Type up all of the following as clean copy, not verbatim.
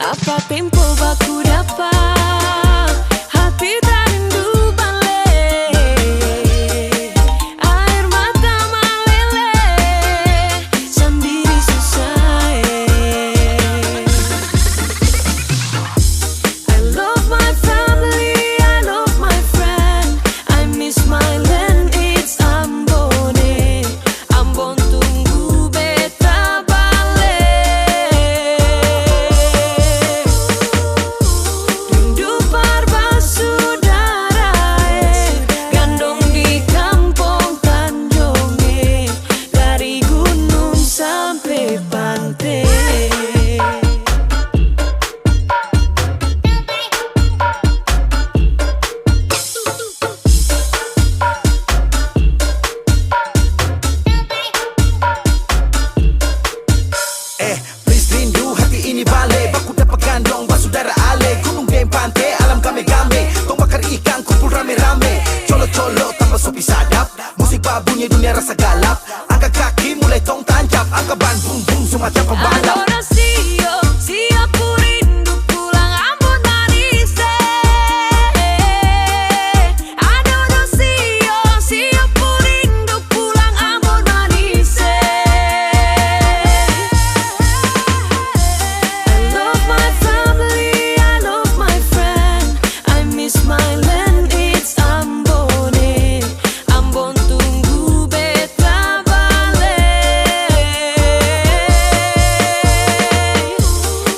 Apa tempo baku dapat hati tak rindu balik. Air mata meleleh sendiri susah. I love my family, I love my friend. I miss my land, it's Ambone. Ambon tunggu beta balik. Rindu saudara, gandong di kampung Tanjonge, dari gunung sampai pantai. Please rindu hati ini balik. Baku dapat gandong basudara ale. Gunung dan pantai alam game-game. Tong bakar ikan kumpul rame-rame. Colo-colo tambah sopi sadap. Musik babunya dunia rasa galap. Angkat kaki mulai tong tancap. Angkat ban bum bum semacam pembalap. Adorasio, siapa rindu pulang Ambon manis. Adorasio, siapa rindu pulang Ambon manis. I love my family, I love my friend. I miss my land, it's Ambone. Ambon tunggu beta balik.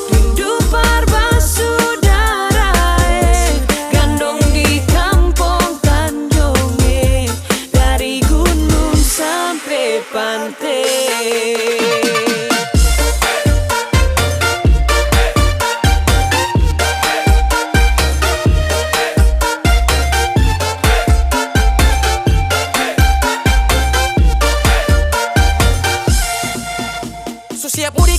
Rindu saudara, gandong di kampung Tanjonge, dari gunung sampai pantai. Siap mudik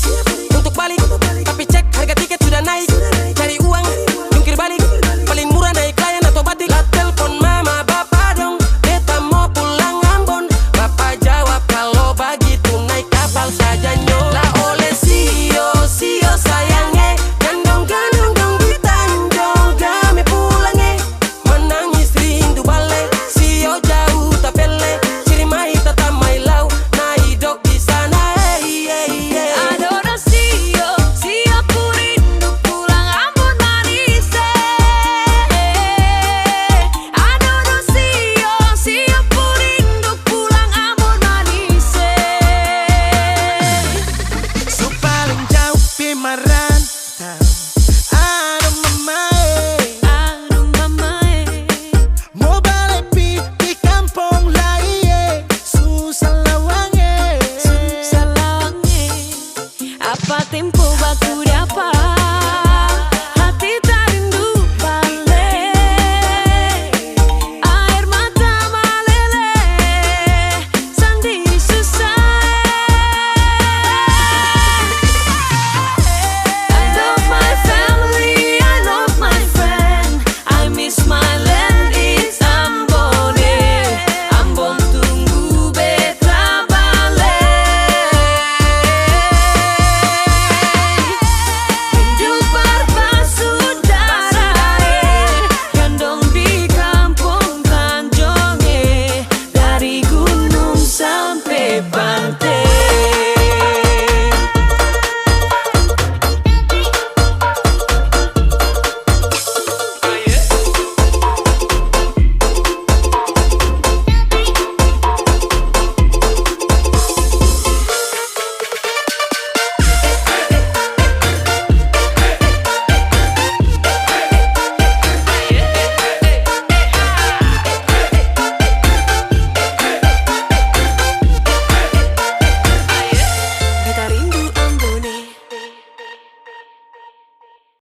untuk balik, tapi cek harga tiket sudah naik. Cari uang, jungkir balik, paling murah naik layan atau batik. Lah telepon mama bapak dong, beta mau pulang Ambon. Bapak jawab kalau begitu naik kapal saja nyo. Lah oleh sio sayangnya, gandong-gandong dong di Tanjong game pulangnya. Menangis rindu balik, sio jauh tak pele. Ciri mai tata mai lau, na hidup di sana. Adorasio, siapa rindu pulang Ambon manis. Adorasio, siapa rindu pulang Ambon manis. So paling jauh pimarantau. Aduh mamae, mau balik di kampung lain. Susah lawange. Apa tempo baku dapat